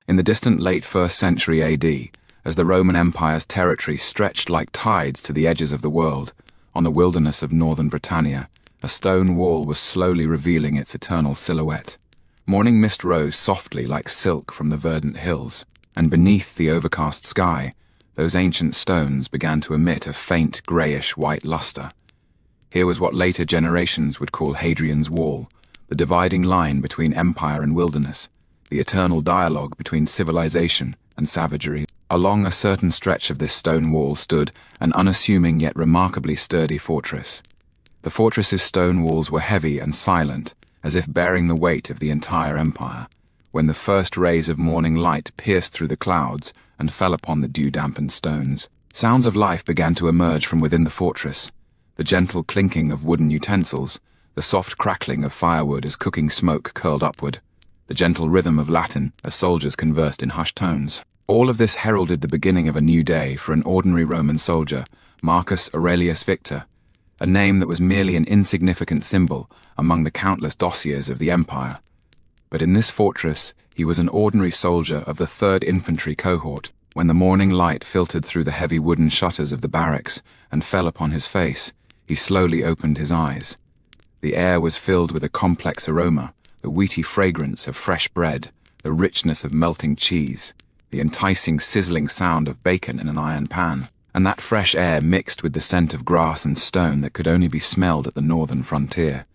In the distant late 1st century AD, as the Roman Empire's territory stretched like tides to the edges of the world, on the wilderness of northern Britannia, a stone wall was slowly revealing its eternal silhouette. Morning mist rose softly like silk from the verdant hills, and beneath the overcast sky, those ancient stones began to emit a faint greyish-white luster. Here was what later generations would call Hadrian's Wall, the dividing line between empire and wilderness, the eternal dialogue between civilization and savagery. Along a certain stretch of this stone wall stood an unassuming yet remarkably sturdy fortress. The fortress's stone walls were heavy and silent, as if bearing the weight of the entire empire. When the first rays of morning light pierced through the clouds and fell upon the dew-dampened stones, sounds of life began to emerge from within the fortress. The gentle clinking of wooden utensils, the soft crackling of firewood as cooking smoke curled upward, the gentle rhythm of Latin as soldiers conversed in hushed tones. All of this heralded the beginning of a new day for an ordinary Roman soldier, Marcus Aurelius Victor, a name that was merely an insignificant symbol among the countless dossiers of the empire. But in this fortress, he was an ordinary soldier of the 3rd Infantry Cohort. When the morning light filtered through the heavy wooden shutters of the barracks and fell upon his face, he slowly opened his eyes. The air was filled with a complex aroma, the wheaty fragrance of fresh bread, the richness of melting cheese, the enticing sizzling sound of bacon in an iron pan, and that fresh air mixed with the scent of grass and stone that could only be smelled at the northern frontier.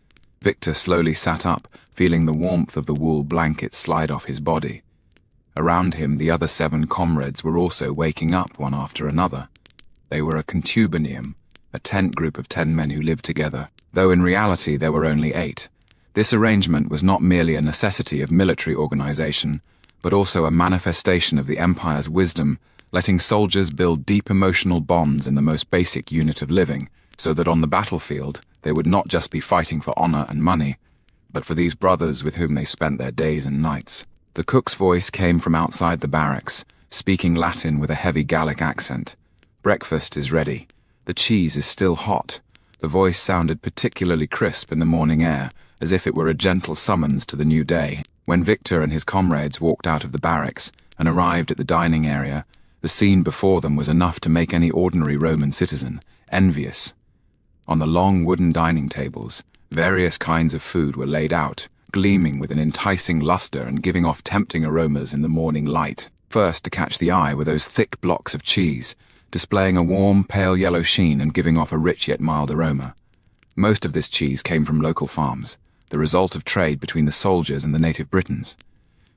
Victor slowly sat up, feeling the warmth of the wool blanket slide off his body. Around him, the other 7 comrades were also waking up one after another. They were a contubernarium, a tent group of 10 men who lived together, though in reality there were only 8. This arrangement was not merely a necessity of military organization, but also a manifestation of the empire's wisdom, letting soldiers build deep emotional bonds in the most basic unit of living, so that on the battlefield they would not just be fighting for honor and money, but for these brothers with whom they spent their days and nights. The cook's voice came from outside the barracks, speaking Latin with a heavy Gallic accent. "Breakfast is ready. The cheese is still hot." The voice sounded particularly crisp in the morning air, as if it were a gentle summons to the new day. When Victor and his comrades walked out of the barracks and arrived at the dining area, the scene before them was enough to make any ordinary Roman citizen envious. On the long wooden dining tables, various kinds of food were laid out, gleaming with an enticing luster and giving off tempting aromas in the morning light. First to catch the eye were those thick blocks of cheese, displaying a warm, pale yellow sheen and giving off a rich yet mild aroma. Most of this cheese came from local farms, the result of trade between the soldiers and the native Britons.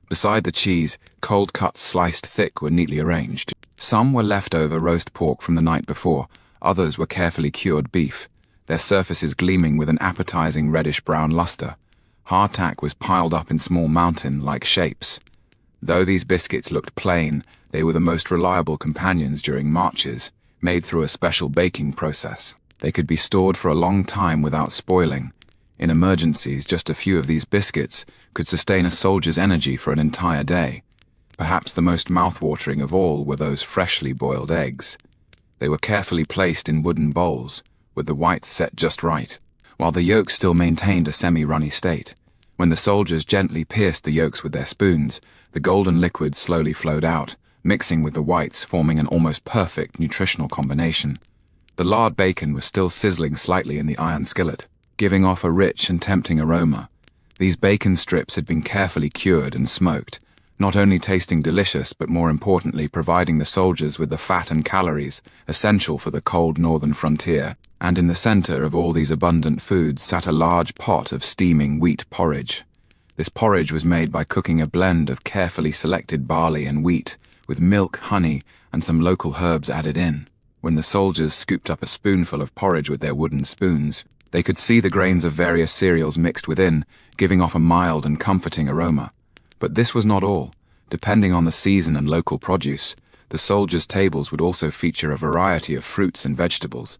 Beside the cheese, cold cuts sliced thick were neatly arranged. Some were leftover roast pork from the night before, others were carefully cured beef, their surfaces gleaming with an appetizing reddish-brown luster. Hardtack was piled up in small mountain-like shapes. Though these biscuits looked plain, they were the most reliable companions during marches, made through a special baking process. They could be stored for a long time without spoiling. In emergencies, just a few of these biscuits could sustain a soldier's energy for an entire day. Perhaps the most mouth-watering of all were those freshly boiled eggs. They were carefully placed in wooden bowls, with the whites set just right, while the yolks still maintained a semi-runny state. When the soldiers gently pierced the yolks with their spoons, the golden liquid slowly flowed out, mixing with the whites, forming an almost perfect nutritional combination. The lard bacon was still sizzling slightly in the iron skillet, giving off a rich and tempting aroma. These bacon strips had been carefully cured and smoked, not only tasting delicious but more importantly providing the soldiers with the fat and calories essential for the cold northern frontier. And in the center of all these abundant foods sat a large pot of steaming wheat porridge. This porridge was made by cooking a blend of carefully selected barley and wheat, with milk, honey, and some local herbs added in. When the soldiers scooped up a spoonful of porridge with their wooden spoons, they could see the grains of various cereals mixed within, giving off a mild and comforting aroma. But this was not all. Depending on the season and local produce, the soldiers' tables would also feature a variety of fruits and vegetables.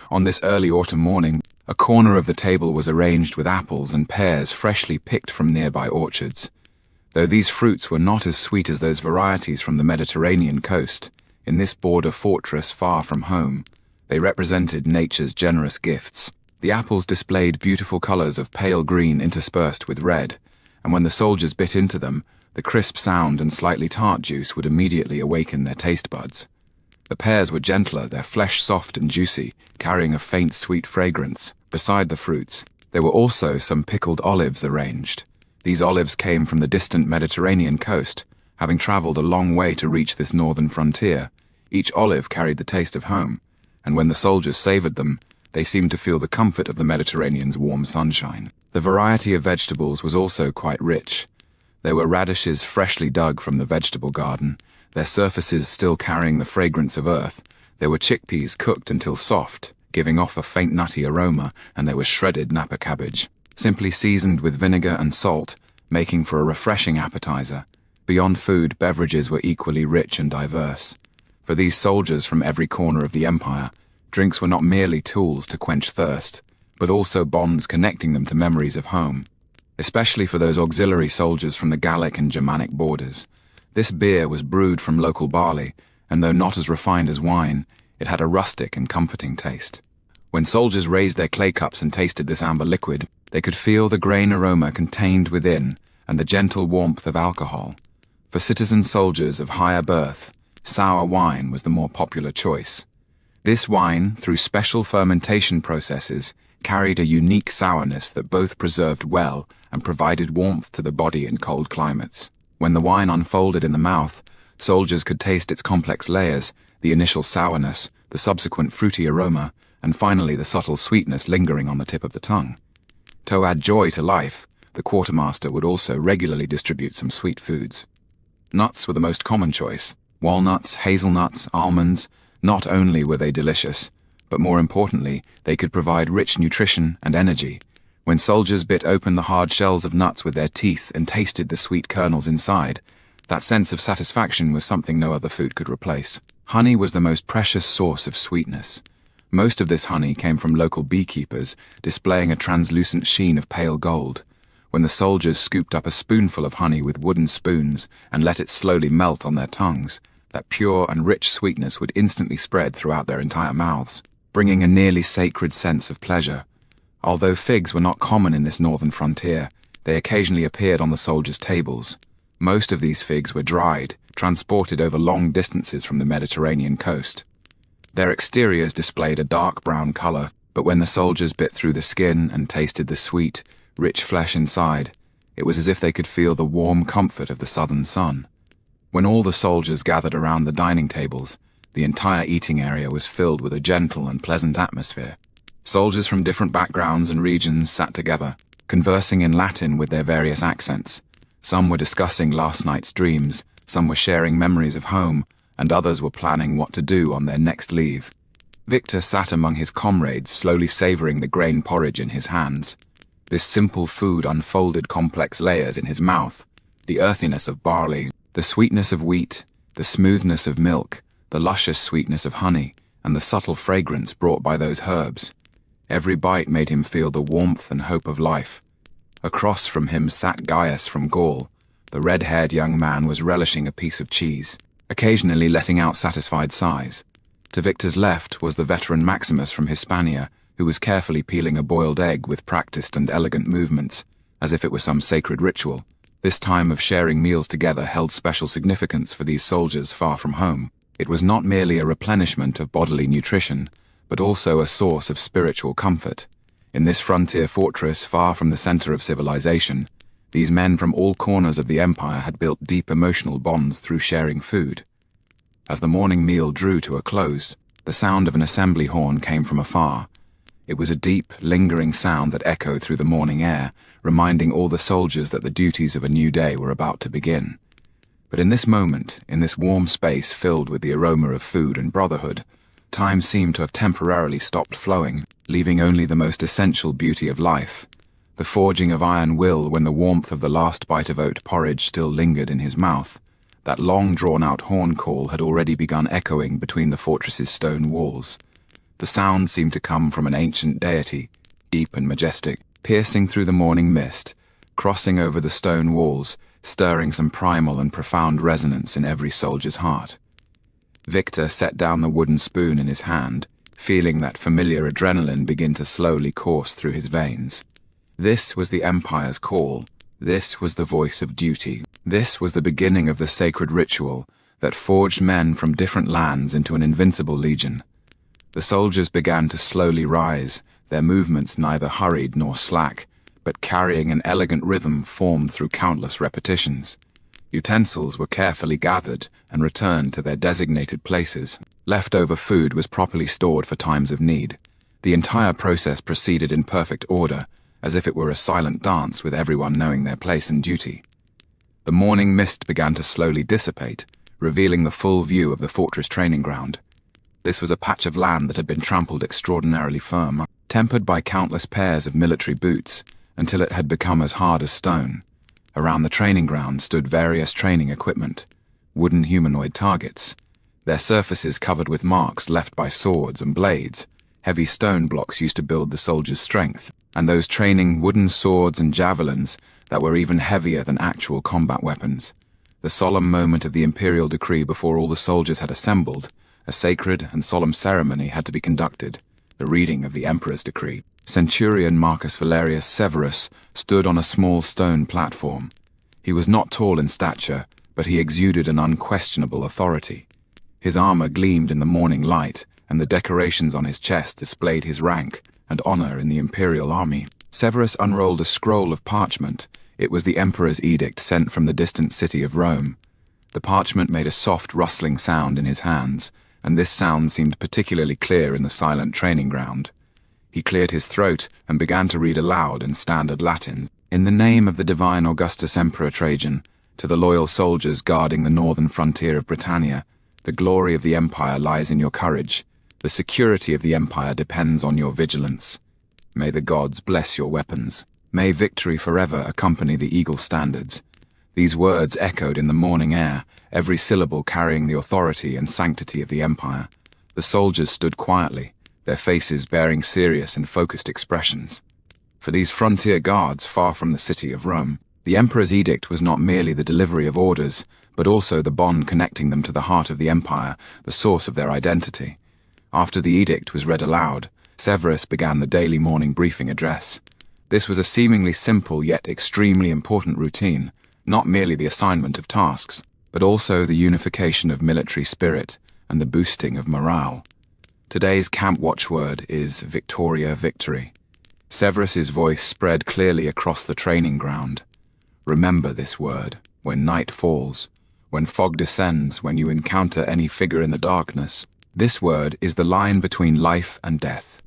On this early autumn morning, a corner of the table was arranged with apples and pears freshly picked from nearby orchards. Though these fruits were not as sweet as those varieties from the Mediterranean coast, in this border fortress far from home, they represented nature's generous gifts. The apples displayed beautiful colors of pale green interspersed with red, and when the soldiers bit into them, The crisp sound and slightly tart juice would immediately awaken their taste buds. The pears were gentler, their flesh soft and juicy, carrying a faint sweet fragrance. Beside the fruits, there were also some pickled olives arranged. These olives came from the distant Mediterranean coast, having traveled a long way to reach this northern frontier. Each olive carried the taste of home, and when the soldiers savored them, they seemed to feel the comfort of the Mediterranean's warm sunshine. The variety of vegetables was also quite rich. There were radishes freshly dug from the vegetable garden, their surfaces still carrying the fragrance of earth. There were chickpeas cooked until soft, giving off a faint nutty aroma, and there was shredded Napa cabbage, simply seasoned with vinegar and salt, making for a refreshing appetizer. Beyond food, beverages were equally rich and diverse. For these soldiers from every corner of the empire, drinks were not merely tools to quench thirst, but also bonds connecting them to memories of home. Especially for those auxiliary soldiers from the Gallic and Germanic borders. This beer was brewed from local barley, and though not as refined as wine, it had a rustic and comforting taste. When soldiers raised their clay cups and tasted this amber liquid, they could feel the grain aroma contained within and the gentle warmth of alcohol. For citizen soldiers of higher birth, sour wine was the more popular choice. This wine, through special fermentation processes, carried a unique sourness that both preserved well and provided warmth to the body in cold climates. When the wine unfolded in the mouth, soldiers could taste its complex layers, the initial sourness, the subsequent fruity aroma, and finally the subtle sweetness lingering on the tip of the tongue. To add joy to life, the quartermaster would also regularly distribute some sweet foods. Nuts were the most common choice. Walnuts, hazelnuts, almonds. Not only were they delicious, but more importantly, they could provide rich nutrition and energy. When soldiers bit open the hard shells of nuts with their teeth and tasted the sweet kernels inside, that sense of satisfaction was something no other food could replace. Honey was the most precious source of sweetness. Most of this honey came from local beekeepers, displaying a translucent sheen of pale gold. When the soldiers scooped up a spoonful of honey with wooden spoons and let it slowly melt on their tongues, that pure and rich sweetness would instantly spread throughout their entire mouths, bringing a nearly sacred sense of pleasure. Although figs were not common in this northern frontier, they occasionally appeared on the soldiers' tables. Most of these figs were dried, transported over long distances from the Mediterranean coast. Their exteriors displayed a dark brown color, but when the soldiers bit through the skin and tasted the sweet, rich flesh inside, it was as if they could feel the warm comfort of the southern sun. When all the soldiers gathered around the dining tables, the entire eating area was filled with a gentle and pleasant atmosphere. Soldiers from different backgrounds and regions sat together, conversing in Latin with their various accents. Some were discussing last night's dreams, some were sharing memories of home, and others were planning what to do on their next leave. Victor sat among his comrades, slowly savoring the grain porridge in his hands. This simple food unfolded complex layers in his mouth: the earthiness of barley, the sweetness of wheat, the smoothness of milk, the luscious sweetness of honey, and the subtle fragrance brought by those herbs. Every bite made him feel the warmth and hope of life. Across from him sat Gaius from Gaul. The red-haired young man was relishing a piece of cheese, occasionally letting out satisfied sighs. To Victor's left was the veteran Maximus from Hispania, who was carefully peeling a boiled egg with practiced and elegant movements, as if it were some sacred ritual. This time of sharing meals together held special significance for these soldiers far from home. It was not merely a replenishment of bodily nutrition, but also a source of spiritual comfort. In this frontier fortress far from the center of civilization, these men from all corners of the empire had built deep emotional bonds through sharing food. As the morning meal drew to a close, the sound of an assembly horn came from afar. It was a deep, lingering sound that echoed through the morning air, reminding all the soldiers that the duties of a new day were about to begin. But in this moment, in this warm space filled with the aroma of food and brotherhood, time seemed to have temporarily stopped flowing, leaving only the most essential beauty of life: the forging of iron will when the warmth of the last bite of oat porridge still lingered in his mouth. That long drawn-out horn call had already begun echoing between the fortress's stone walls. The sound seemed to come from an ancient deity, deep and majestic, piercing through the morning mist, crossing over the stone walls, stirring some primal and profound resonance in every soldier's heart. Victor set down the wooden spoon in his hand, feeling that familiar adrenaline begin to slowly course through his veins. This was the Empire's call, This was the voice of duty. This was the beginning of the sacred ritual that forged men from different lands into an invincible legion. The soldiers began to slowly rise, their movements neither hurried nor slack, but carrying an elegant rhythm formed through countless repetitions. Utensils were carefully gathered and returned to their designated places. Leftover food was properly stored for times of need. The entire process proceeded in perfect order, as if it were a silent dance with everyone knowing their place and duty. The morning mist began to slowly dissipate, revealing the full view of the fortress training ground. This was a patch of land that had been trampled extraordinarily firm, tempered by countless pairs of military boots, until it had become as hard as stone. Around the training ground stood various training equipment, wooden humanoid targets, their surfaces covered with marks left by swords and blades, heavy stone blocks used to build the soldiers' strength, and those training wooden swords and javelins that were even heavier than actual combat weapons. The solemn moment of the imperial decree before all the soldiers had assembled, a sacred and solemn ceremony had to be conducted, the reading of the emperor's decree. Centurion Marcus Valerius Severus stood on a small stone platform. He was not tall in stature, but he exuded an unquestionable authority. His armor gleamed in the morning light, and the decorations on his chest displayed his rank and honor in the imperial army. Severus unrolled a scroll of parchment. It was the emperor's edict sent from the distant city of Rome. The parchment made a soft rustling sound in his hands, and this sound seemed particularly clear in the silent training ground. He cleared his throat and began to read aloud in standard Latin. In the name of the divine Augustus Emperor Trajan, to the loyal soldiers guarding the northern frontier of Britannia, the glory of the empire lies in your courage. The security of the empire depends on your vigilance. May the gods bless your weapons. May victory forever accompany the eagle standards. These words echoed in the morning air, every syllable carrying the authority and sanctity of the empire. The soldiers stood quietly, their faces bearing serious and focused expressions. For these frontier guards far from the city of Rome, the emperor's edict was not merely the delivery of orders, but also the bond connecting them to the heart of the empire, the source of their identity. After the edict was read aloud, Severus began the daily morning briefing address. This was a seemingly simple yet extremely important routine, not merely the assignment of tasks, but also the unification of military spirit and the boosting of morale. Today's camp watchword is Victoria Victory. Severus's voice spread clearly across the training ground. Remember this word, when night falls, when fog descends, when you encounter any figure in the darkness. This word is the line between life and death.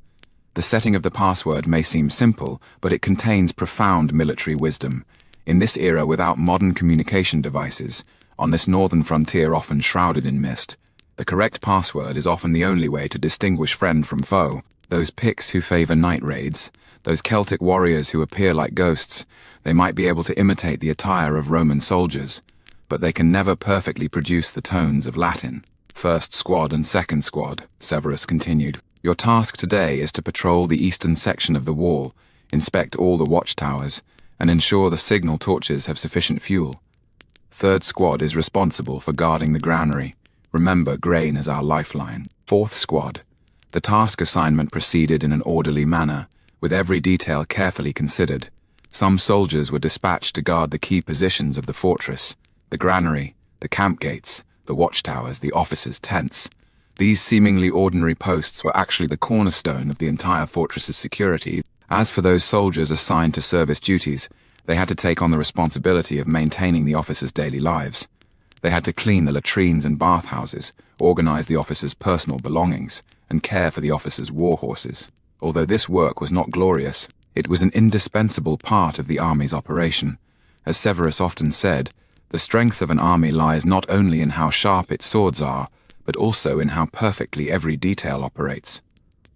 The setting of the password may seem simple, but it contains profound military wisdom. In this era without modern communication devices, on this northern frontier often shrouded in mist, the correct password is often the only way to distinguish friend from foe. Those Picts who favor night raids, those Celtic warriors who appear like ghosts, they might be able to imitate the attire of Roman soldiers, but they can never perfectly produce the tones of Latin. First squad and second squad, Severus continued. Your task today is to patrol the eastern section of the wall, inspect all the watchtowers, and ensure the signal torches have sufficient fuel. Third squad is responsible for guarding the granary. Remember, grain is our lifeline. Fourth squad. The task assignment proceeded in an orderly manner, with every detail carefully considered. Some soldiers were dispatched to guard the key positions of the fortress, the granary, the camp gates, the watchtowers, the officers' tents. These seemingly ordinary posts were actually the cornerstone of the entire fortress's security. As for those soldiers assigned to service duties, they had to take on the responsibility of maintaining the officers' daily lives. They had to clean the latrines and bathhouses, organize the officers' personal belongings, and care for the officers' war horses. Although this work was not glorious, it was an indispensable part of the army's operation. As Severus often said, the strength of an army lies not only in how sharp its swords are, but also in how perfectly every detail operates.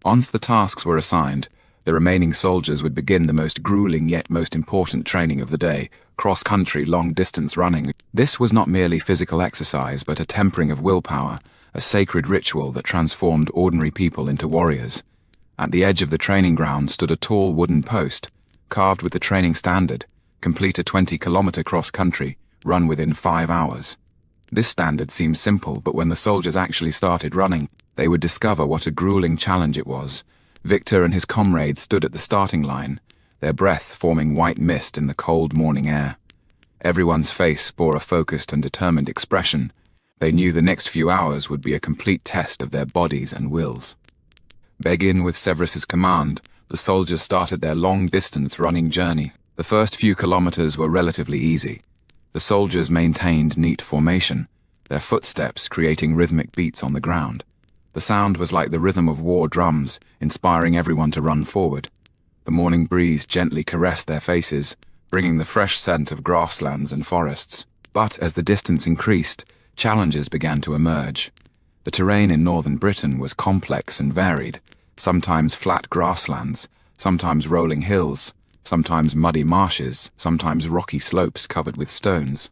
Once the tasks were assigned, the remaining soldiers would begin the most grueling yet most important training of the day, cross-country long-distance running. This was not merely physical exercise, but a tempering of willpower, a sacred ritual that transformed ordinary people into warriors. At the edge of the training ground stood a tall wooden post, carved with the training standard, complete a 20-kilometer cross-country, run within 5 hours. This standard seemed simple, but when the soldiers actually started running, they would discover what a grueling challenge it was. Victor and his comrades stood at the starting line, their breath forming white mist in the cold morning air. Everyone's face bore a focused and determined expression. They knew the next few hours would be a complete test of their bodies and wills. Begin with Severus's command, the soldiers started their long-distance running journey. The first few kilometers were relatively easy. The soldiers maintained neat formation, their footsteps creating rhythmic beats on the ground. The sound was like the rhythm of war drums, inspiring everyone to run forward. The morning breeze gently caressed their faces, bringing the fresh scent of grasslands and forests. But as the distance increased, challenges began to emerge. The terrain in northern Britain was complex and varied, sometimes flat grasslands, sometimes rolling hills, sometimes muddy marshes, sometimes rocky slopes covered with stones.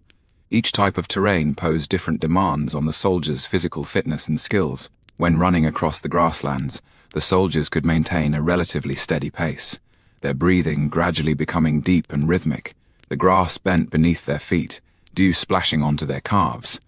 Each type of terrain posed different demands on the soldiers' physical fitness and skills. When running across the grasslands, the soldiers could maintain a relatively steady pace, their breathing gradually becoming deep and rhythmic, the grass bent beneath their feet, dew splashing onto their calves.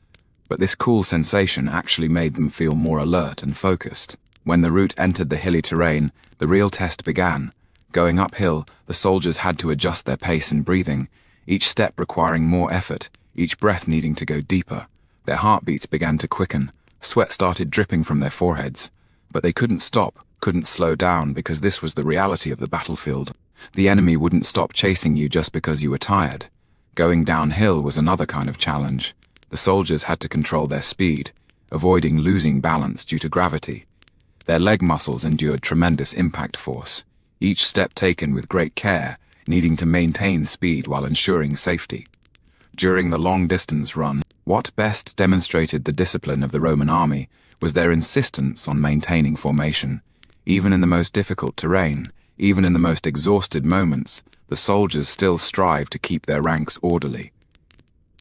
But this cool sensation actually made them feel more alert and focused. When the route entered the hilly terrain, the real test began. Going uphill, the soldiers had to adjust their pace and breathing, each step requiring more effort, each breath needing to go deeper. Their heartbeats began to quicken, sweat started dripping from their foreheads. But they couldn't stop, couldn't slow down, because this was the reality of the battlefield. The enemy wouldn't stop chasing you just because you were tired. Going downhill was another kind of challenge. The soldiers had to control their speed, avoiding losing balance due to gravity. Their leg muscles endured tremendous impact force, each step taken with great care, needing to maintain speed while ensuring safety. During the long-distance run, what best demonstrated the discipline of the Roman army was their insistence on maintaining formation. Even in the most difficult terrain, even in the most exhausted moments, the soldiers still strived to keep their ranks orderly.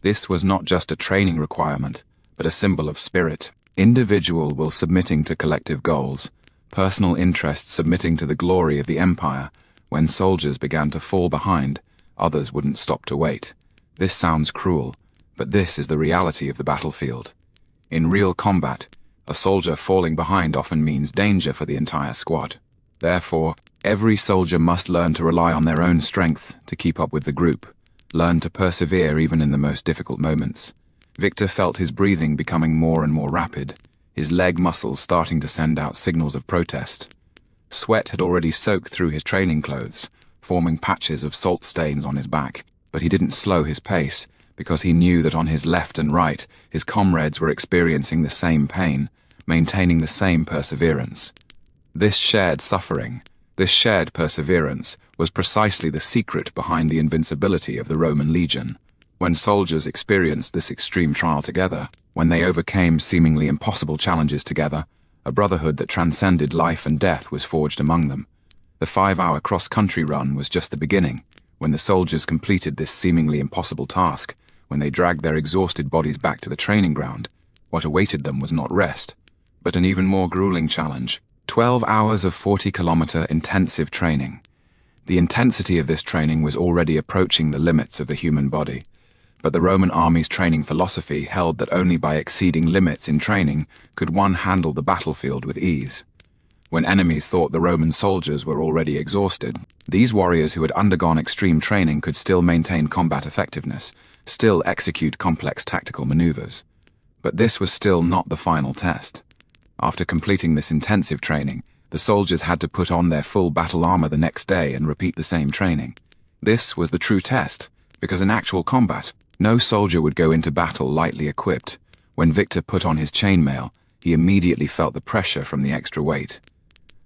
This was not just a training requirement, but a symbol of spirit. Individual will submitting to collective goals, personal interests submitting to the glory of the empire. When soldiers began to fall behind, others wouldn't stop to wait. This sounds cruel, but this is the reality of the battlefield. In real combat, a soldier falling behind often means danger for the entire squad. Therefore, every soldier must learn to rely on their own strength to keep up with the group, learn to persevere even in the most difficult moments. Victor felt his breathing becoming more and more rapid, his leg muscles starting to send out signals of protest. Sweat had already soaked through his training clothes, forming patches of salt stains on his back, but he didn't slow his pace, because he knew that on his left and right, his comrades were experiencing the same pain, maintaining the same perseverance. This shared suffering, this shared perseverance, was precisely the secret behind the invincibility of the Roman legion. When soldiers experienced this extreme trial together, when they overcame seemingly impossible challenges together, a brotherhood that transcended life and death was forged among them. The 5-hour cross-country run was just the beginning. When the soldiers completed this seemingly impossible task, when they dragged their exhausted bodies back to the training ground, what awaited them was not rest, but an even more grueling challenge. 12 hours of 40-kilometer intensive training. The intensity of this training was already approaching the limits of the human body. But the Roman army's training philosophy held that only by exceeding limits in training could one handle the battlefield with ease. When enemies thought the Roman soldiers were already exhausted, these warriors who had undergone extreme training could still maintain combat effectiveness, still execute complex tactical maneuvers. But this was still not the final test. After completing this intensive training, the soldiers had to put on their full battle armor the next day and repeat the same training. This was the true test, because in actual combat, no soldier would go into battle lightly equipped. When Victor put on his chainmail, he immediately felt the pressure from the extra weight.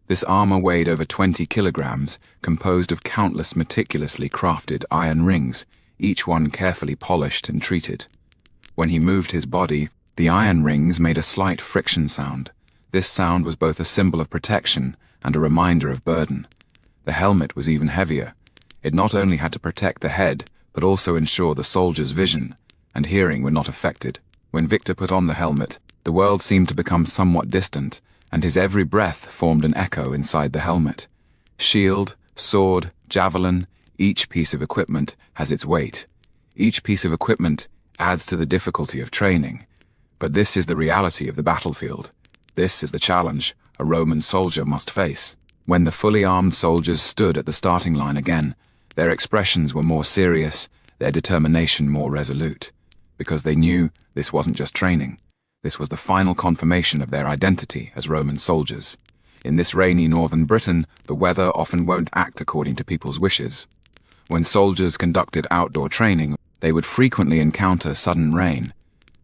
This armor weighed over 20 kilograms, composed of countless meticulously crafted iron rings, each one carefully polished and treated. When he moved his body, the iron rings made a slight friction sound. This sound was both a symbol of protection and a reminder of burden. The helmet was even heavier. It not only had to protect the head, but also ensure the soldier's vision and hearing were not affected. When Victor put on the helmet, the world seemed to become somewhat distant, and his every breath formed an echo inside the helmet. Shield, sword, javelin, each piece of equipment has its weight. Each piece of equipment adds to the difficulty of training. But this is the reality of the battlefield. This is the challenge a Roman soldier must face. When the fully armed soldiers stood at the starting line again, their expressions were more serious, their determination more resolute, because they knew this wasn't just training. This was the final confirmation of their identity as Roman soldiers. In this rainy northern Britain, the weather often won't act according to people's wishes. When soldiers conducted outdoor training, they would frequently encounter sudden rain.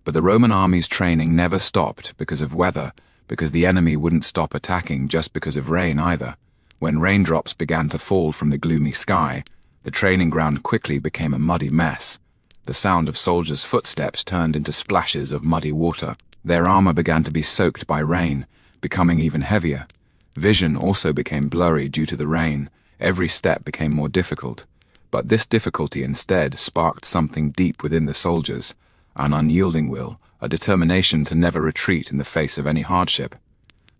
But the Roman army's training never stopped because of weather, because the enemy wouldn't stop attacking just because of rain either. When raindrops began to fall from the gloomy sky, the training ground quickly became a muddy mess. The sound of soldiers' footsteps turned into splashes of muddy water. Their armor began to be soaked by rain, becoming even heavier. Vision also became blurry due to the rain. Every step became more difficult. But this difficulty instead sparked something deep within the soldiers, an unyielding will, a determination to never retreat in the face of any hardship.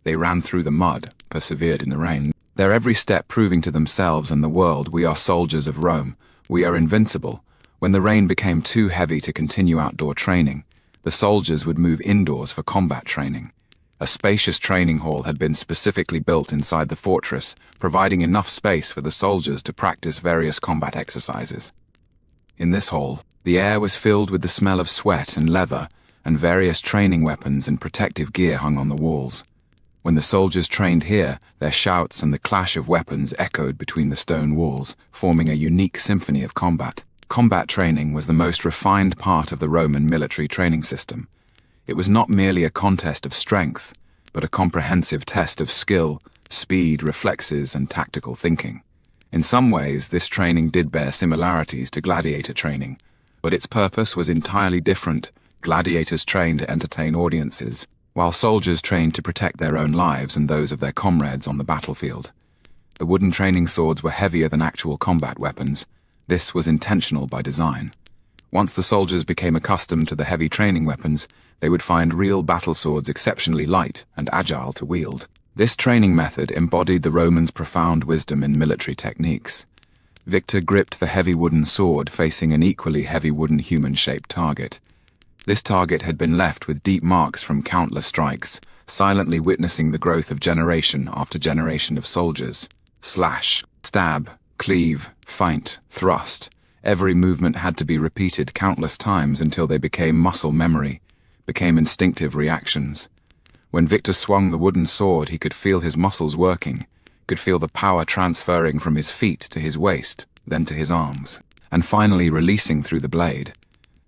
They ran through the mud, persevered in the rain, their every step proving to themselves and the world, we are soldiers of Rome, we are invincible. When the rain became too heavy to continue outdoor training, the soldiers would move indoors for combat training. A spacious training hall had been specifically built inside the fortress, providing enough space for the soldiers to practice various combat exercises. In this hall, the air was filled with the smell of sweat and leather, and various training weapons and protective gear hung on the walls. When the soldiers trained here, their shouts and the clash of weapons echoed between the stone walls, forming a unique symphony of combat. Combat training was the most refined part of the Roman military training system. It was not merely a contest of strength, but a comprehensive test of skill, speed, reflexes, and tactical thinking. In some ways, this training did bear similarities to gladiator training, but its purpose was entirely different. Gladiators trained to entertain audiences, while soldiers trained to protect their own lives and those of their comrades on the battlefield. The wooden training swords were heavier than actual combat weapons. This was intentional by design. Once the soldiers became accustomed to the heavy training weapons, they would find real battle swords exceptionally light and agile to wield. This training method embodied the Romans' profound wisdom in military techniques. Victor gripped the heavy wooden sword facing an equally heavy wooden human-shaped target. This target had been left with deep marks from countless strikes, silently witnessing the growth of generation after generation of soldiers. Slash, stab, cleave, feint, thrust. Every movement had to be repeated countless times until they became muscle memory, became instinctive reactions. When Victor swung the wooden sword, he could feel his muscles working, could feel the power transferring from his feet to his waist, then to his arms, and finally releasing through the blade.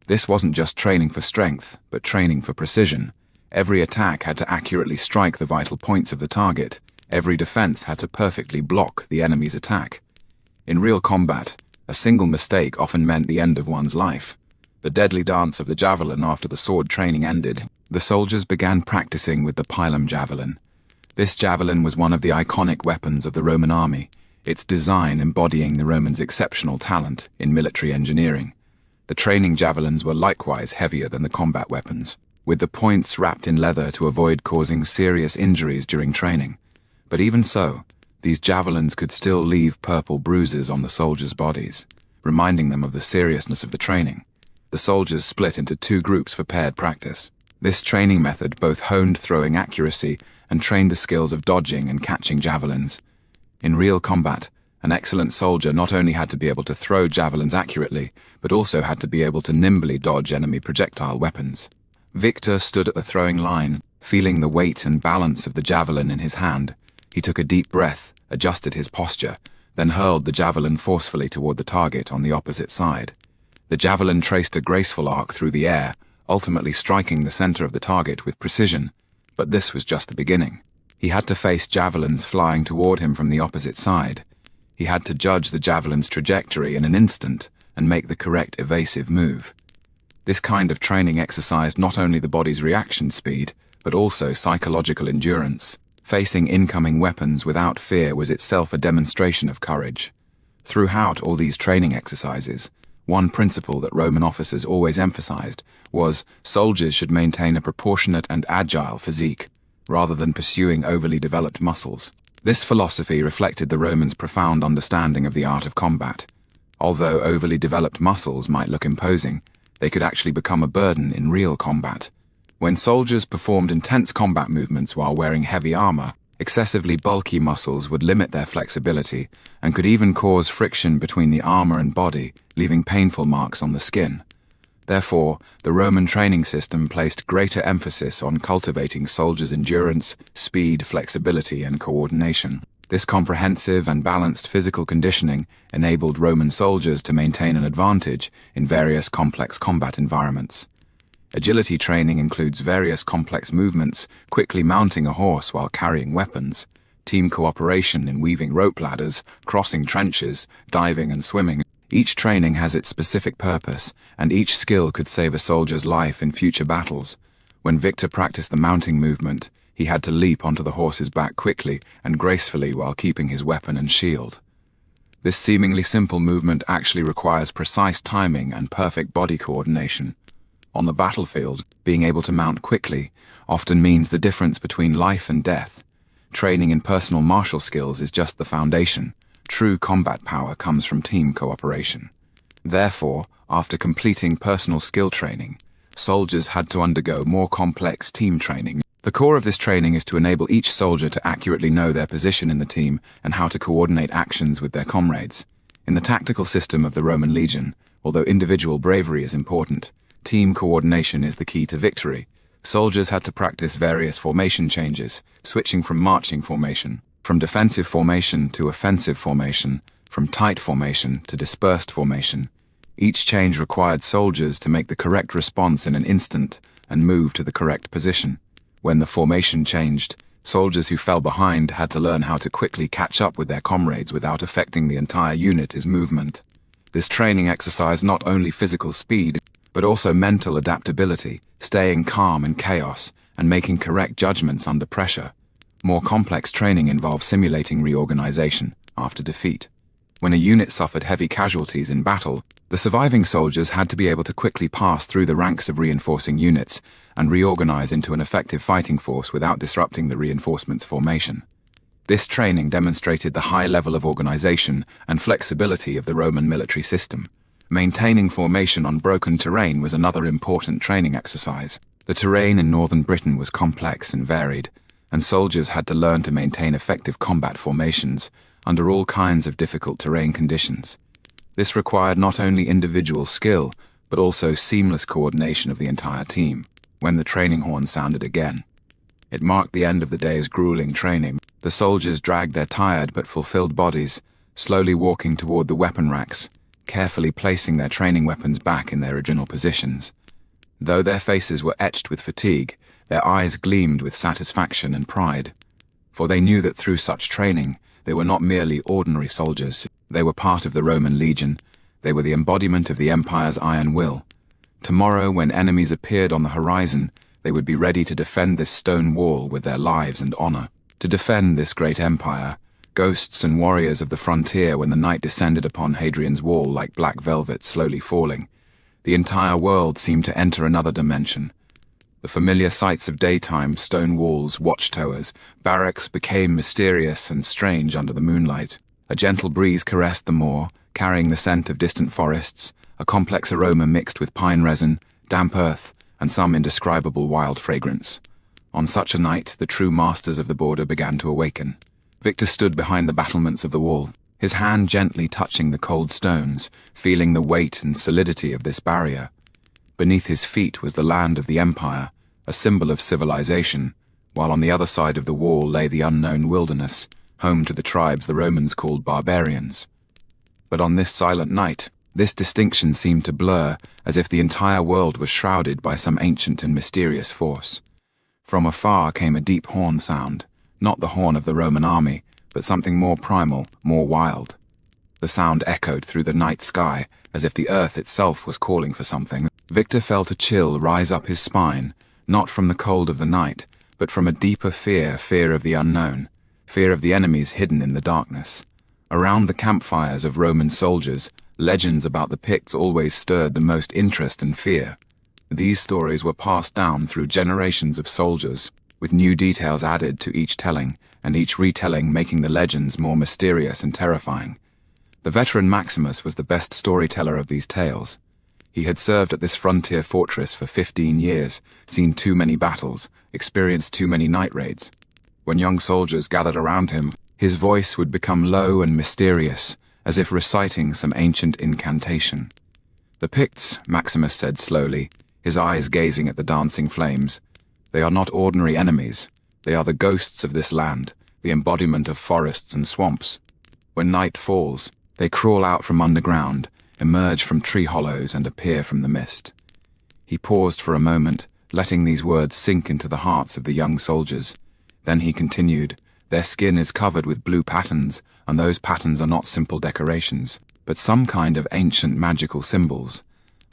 This wasn't just training for strength, but training for precision. Every attack had to accurately strike the vital points of the target. Every defense had to perfectly block the enemy's attack. In real combat, a single mistake often meant the end of one's life. The deadly dance of the javelin after the sword training ended, the soldiers began practicing with the pilum javelin. This javelin was one of the iconic weapons of the Roman army, its design embodying the Romans' exceptional talent in military engineering. The training javelins were likewise heavier than the combat weapons, with the points wrapped in leather to avoid causing serious injuries during training. But even so, these javelins could still leave purple bruises on the soldiers' bodies, reminding them of the seriousness of the training. The soldiers split into two groups for paired practice. This training method both honed throwing accuracy and trained the skills of dodging and catching javelins. In real combat, an excellent soldier not only had to be able to throw javelins accurately, but also had to be able to nimbly dodge enemy projectile weapons. Victor stood at the throwing line, feeling the weight and balance of the javelin in his hand. He took a deep breath, adjusted his posture, then hurled the javelin forcefully toward the target on the opposite side. The javelin traced a graceful arc through the air, ultimately striking the center of the target with precision. But this was just the beginning. He had to face javelins flying toward him from the opposite side. He had to judge the javelin's trajectory in an instant and make the correct evasive move. This kind of training exercised not only the body's reaction speed, but also psychological endurance. Facing incoming weapons without fear was itself a demonstration of courage. Throughout all these training exercises, one principle that Roman officers always emphasized was soldiers should maintain a proportionate and agile physique, rather than pursuing overly developed muscles. This philosophy reflected the Romans' profound understanding of the art of combat. Although overly developed muscles might look imposing, they could actually become a burden in real combat. When soldiers performed intense combat movements while wearing heavy armor, Excessively bulky muscles would limit their flexibility and could even cause friction between the armor and body, leaving painful marks on the skin. Therefore, the Roman training system placed greater emphasis on cultivating soldiers' endurance, speed, flexibility, and coordination. This comprehensive and balanced physical conditioning enabled Roman soldiers to maintain an advantage in various complex combat environments. Agility training includes various complex movements, quickly mounting a horse while carrying weapons, team cooperation in weaving rope ladders, crossing trenches, diving and swimming. Each training has its specific purpose, and each skill could save a soldier's life in future battles. When Victor practiced the mounting movement, he had to leap onto the horse's back quickly and gracefully while keeping his weapon and shield. This seemingly simple movement actually requires precise timing and perfect body coordination. On the battlefield, being able to mount quickly often means the difference between life and death. Training in personal martial skills is just the foundation. True combat power comes from team cooperation. Therefore, after completing personal skill training, soldiers had to undergo more complex team training. The core of this training is to enable each soldier to accurately know their position in the team and how to coordinate actions with their comrades. In the tactical system of the Roman legion, although individual bravery is important, team coordination is the key to victory. Soldiers had to practice various formation changes, switching from marching formation, from defensive formation to offensive formation, from tight formation to dispersed formation. Each change required soldiers to make the correct response in an instant and move to the correct position. When the formation changed, soldiers who fell behind had to learn how to quickly catch up with their comrades without affecting the entire unit's movement. This training exercised not only physical speed, but also mental adaptability, staying calm in chaos, and making correct judgments under pressure. More complex training involves simulating reorganization after defeat. When a unit suffered heavy casualties in battle, the surviving soldiers had to be able to quickly pass through the ranks of reinforcing units and reorganize into an effective fighting force without disrupting the reinforcement's formation. This training demonstrated the high level of organization and flexibility of the Roman military system. Maintaining formation on broken terrain was another important training exercise. The terrain in northern Britain was complex and varied, and soldiers had to learn to maintain effective combat formations under all kinds of difficult terrain conditions. This required not only individual skill, but also seamless coordination of the entire team. When the training horn sounded again, it marked the end of the day's grueling training. The soldiers dragged their tired but fulfilled bodies, slowly walking toward the weapon racks, carefully placing their training weapons back in their original positions. Though their faces were etched with fatigue, their eyes gleamed with satisfaction and pride, for they knew that through such training, they were not merely ordinary soldiers. They were part of the Roman legion. They were the embodiment of the empire's iron will. Tomorrow, when enemies appeared on the horizon, they would be ready to defend this stone wall with their lives and honor. To defend this great empire, ghosts and warriors of the frontier when the night descended upon Hadrian's wall like black velvet slowly falling, the entire world seemed to enter another dimension. The familiar sights of daytime, stone walls, watchtowers, barracks became mysterious and strange under the moonlight. A gentle breeze caressed the moor, carrying the scent of distant forests, a complex aroma mixed with pine resin, damp earth, and some indescribable wild fragrance. On such a night, the true masters of the border began to awaken. Victor stood behind the battlements of the wall, his hand gently touching the cold stones, feeling the weight and solidity of this barrier. Beneath his feet was the land of the empire, a symbol of civilization, while on the other side of the wall lay the unknown wilderness, home to the tribes the Romans called barbarians. But on this silent night, this distinction seemed to blur, as if the entire world was shrouded by some ancient and mysterious force. From afar came a deep horn sound, not the horn of the Roman army, but something more primal, more wild. The sound echoed through the night sky, as if the earth itself was calling for something. Victor felt a chill rise up his spine, not from the cold of the night, but from a deeper fear of the unknown, fear of the enemies hidden in the darkness. Around the campfires of Roman soldiers, legends about the Picts always stirred the most interest and fear. These stories were passed down through generations of soldiers, with new details added to each telling, and each retelling making the legends more mysterious and terrifying. The veteran Maximus was the best storyteller of these tales. He had served at this frontier fortress for 15 years, seen too many battles, experienced too many night raids. When young soldiers gathered around him, his voice would become low and mysterious, as if reciting some ancient incantation. "The Picts," Maximus said slowly, his eyes gazing at the dancing flames. "They are not ordinary enemies. They are the ghosts of this land, the embodiment of forests and swamps. When night falls, they crawl out from underground, emerge from tree hollows, and appear from the mist." He paused for a moment, letting these words sink into the hearts of the young soldiers. Then he continued, "Their skin is covered with blue patterns, and those patterns are not simple decorations, but some kind of ancient magical symbols.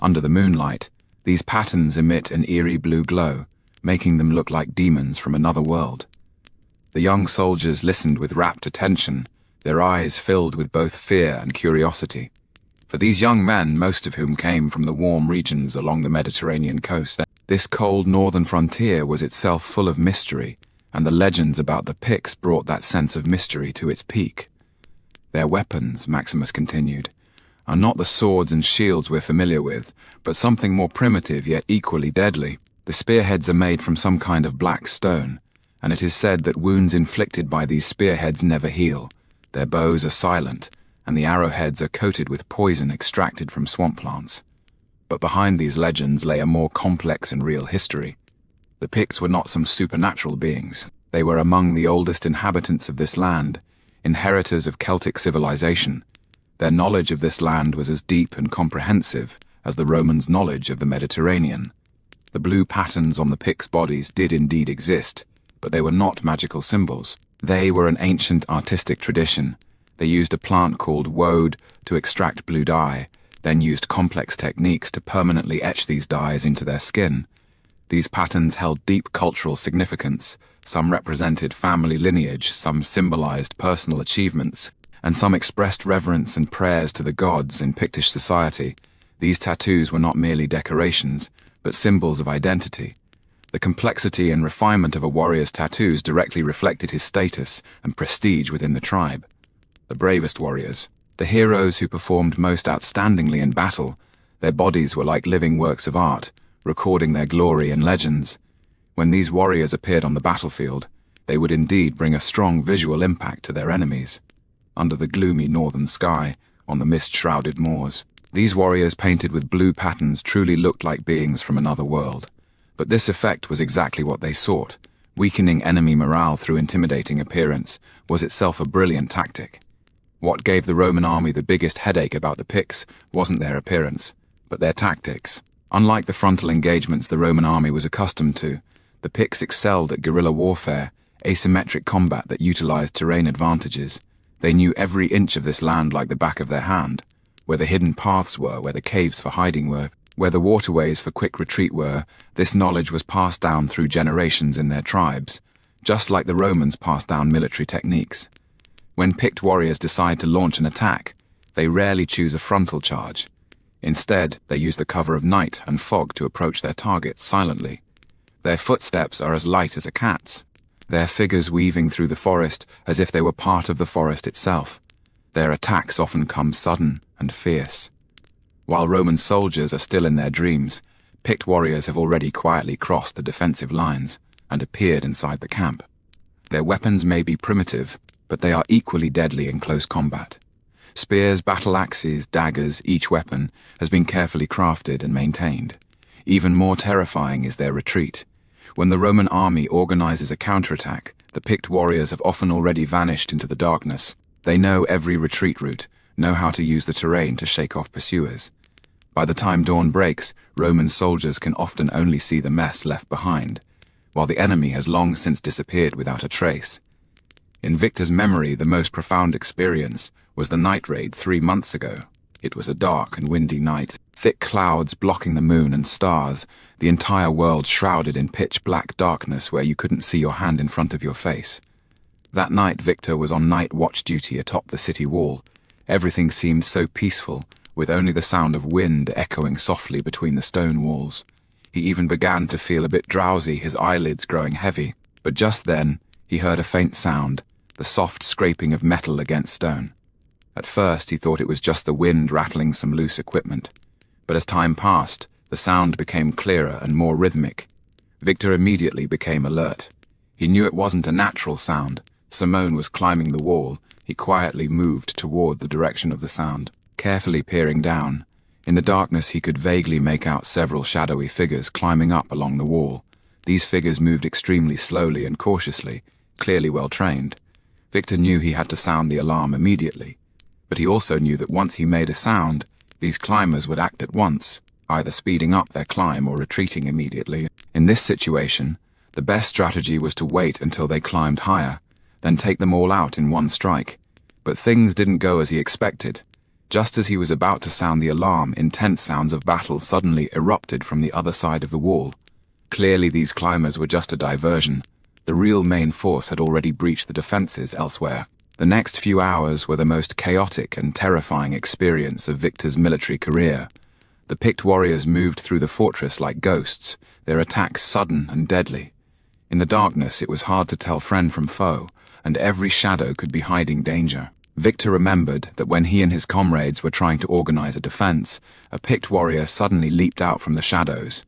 Under the moonlight, these patterns emit an eerie blue glow, making them look like demons from another world." The young soldiers listened with rapt attention, their eyes filled with both fear and curiosity. For these young men, most of whom came from the warm regions along the Mediterranean coast, this cold northern frontier was itself full of mystery, and the legends about the Picts brought that sense of mystery to its peak. "Their weapons," Maximus continued, "are not the swords and shields we're familiar with, but something more primitive yet equally deadly. The spearheads are made from some kind of black stone, and it is said that wounds inflicted by these spearheads never heal. Their bows are silent, and the arrowheads are coated with poison extracted from swamp plants." But behind these legends lay a more complex and real history. The Picts were not some supernatural beings. They were among the oldest inhabitants of this land, inheritors of Celtic civilization. Their knowledge of this land was as deep and comprehensive as the Romans' knowledge of the Mediterranean. The blue patterns on the Picts' bodies did indeed exist, but they were not magical symbols. They were an ancient artistic tradition. They used a plant called woad to extract blue dye, then used complex techniques to permanently etch these dyes into their skin. These patterns held deep cultural significance. Some represented family lineage, some symbolized personal achievements, and some expressed reverence and prayers to the gods in Pictish society. These tattoos were not merely decorations, but symbols of identity. The complexity and refinement of a warrior's tattoos directly reflected his status and prestige within the tribe. The bravest warriors, the heroes who performed most outstandingly in battle, their bodies were like living works of art, recording their glory and legends. When these warriors appeared on the battlefield, they would indeed bring a strong visual impact to their enemies. Under the gloomy northern sky, on the mist-shrouded moors, these warriors painted with blue patterns truly looked like beings from another world. But this effect was exactly what they sought. Weakening enemy morale through intimidating appearance was itself a brilliant tactic. What gave the Roman army the biggest headache about the Picts wasn't their appearance, but their tactics. Unlike the frontal engagements the Roman army was accustomed to, the Picts excelled at guerrilla warfare, asymmetric combat that utilized terrain advantages. They knew every inch of this land like the back of their hand, where the hidden paths were, where the caves for hiding were, where the waterways for quick retreat were. This knowledge was passed down through generations in their tribes, just like the Romans passed down military techniques. When Pict warriors decide to launch an attack, they rarely choose a frontal charge. Instead, they use the cover of night and fog to approach their targets silently. Their footsteps are as light as a cat's, their figures weaving through the forest as if they were part of the forest itself. Their attacks often come sudden and fierce. While Roman soldiers are still in their dreams, Pict warriors have already quietly crossed the defensive lines and appeared inside the camp. Their weapons may be primitive, but they are equally deadly in close combat. Spears, battle axes, daggers, each weapon has been carefully crafted and maintained. Even more terrifying is their retreat. When the Roman army organizes a counterattack, the Pict warriors have often already vanished into the darkness. They know every retreat route, know how to use the terrain to shake off pursuers. By the time dawn breaks, Roman soldiers can often only see the mess left behind, while the enemy has long since disappeared without a trace. In Victor's memory, the most profound experience was the night raid 3 months ago. It was a dark and windy night, thick clouds blocking the moon and stars, the entire world shrouded in pitch-black darkness where you couldn't see your hand in front of your face. That night, Victor was on night watch duty atop the city wall. Everything seemed so peaceful, with only the sound of wind echoing softly between the stone walls. He even began to feel a bit drowsy, his eyelids growing heavy. But just then, he heard a faint sound, the soft scraping of metal against stone. At first, he thought it was just the wind rattling some loose equipment. But as time passed, the sound became clearer and more rhythmic. Victor immediately became alert. He knew it wasn't a natural sound. Simone was climbing the wall. He quietly moved toward the direction of the sound, carefully peering down. In the darkness he could vaguely make out several shadowy figures climbing up along the wall. These figures moved extremely slowly and cautiously, clearly well trained. Victor knew he had to sound the alarm immediately, but he also knew that once he made a sound, these climbers would act at once, either speeding up their climb or retreating immediately. In this situation, the best strategy was to wait until they climbed higher, then take them all out in one strike. But things didn't go as he expected. Just as he was about to sound the alarm, intense sounds of battle suddenly erupted from the other side of the wall. Clearly these climbers were just a diversion. The real main force had already breached the defenses elsewhere. The next few hours were the most chaotic and terrifying experience of Victor's military career. The picked warriors moved through the fortress like ghosts, their attacks sudden and deadly. In the darkness it was hard to tell friend from foe, and every shadow could be hiding danger. Victor remembered that when he and his comrades were trying to organize a defense, a picked warrior suddenly leaped out from the shadows.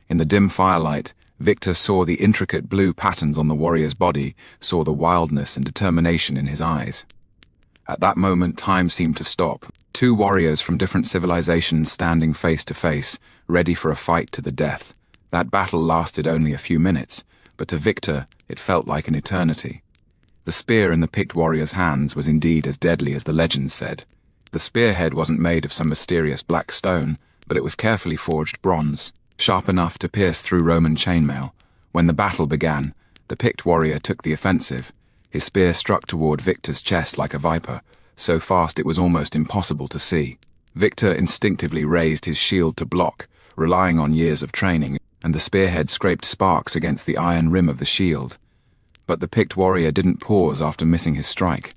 In the dim firelight, Victor saw the intricate blue patterns on the warrior's body, saw the wildness and determination in his eyes. At that moment, time seemed to stop. Two warriors from different civilizations standing face to face, ready for a fight to the death. That battle lasted only a few minutes, but to Victor, it felt like an eternity. The spear in the picked warrior's hands was indeed as deadly as the legends said. The spearhead wasn't made of some mysterious black stone, but it was carefully forged bronze, sharp enough to pierce through Roman chainmail. When the battle began, the picked warrior took the offensive. His spear struck toward Victor's chest like a viper, so fast it was almost impossible to see. Victor instinctively raised his shield to block, relying on years of training, and the spearhead scraped sparks against the iron rim of the shield. But the picked warrior didn't pause after missing his strike.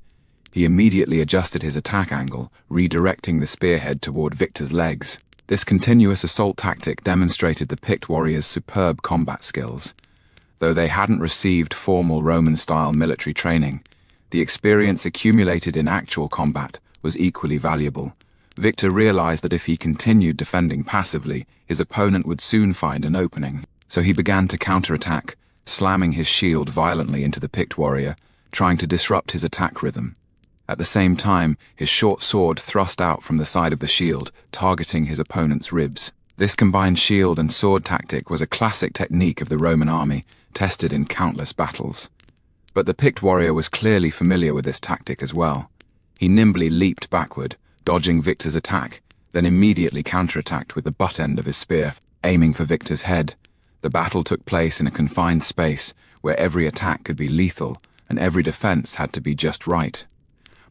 He immediately adjusted his attack angle, redirecting the spearhead toward Victor's legs. This continuous assault tactic demonstrated the picked warrior's superb combat skills. Though they hadn't received formal Roman-style military training, the experience accumulated in actual combat was equally valuable. Victor realized that if he continued defending passively, his opponent would soon find an opening. So he began to counterattack, slamming his shield violently into the picked warrior, trying to disrupt his attack rhythm. At the same time, his short sword thrust out from the side of the shield, targeting his opponent's ribs. This combined shield and sword tactic was a classic technique of the Roman army, tested in countless battles. But the picked warrior was clearly familiar with this tactic as well. He nimbly leaped backward, dodging Victor's attack, then immediately counterattacked with the butt end of his spear, aiming for Victor's head. The battle took place in a confined space where every attack could be lethal and every defense had to be just right.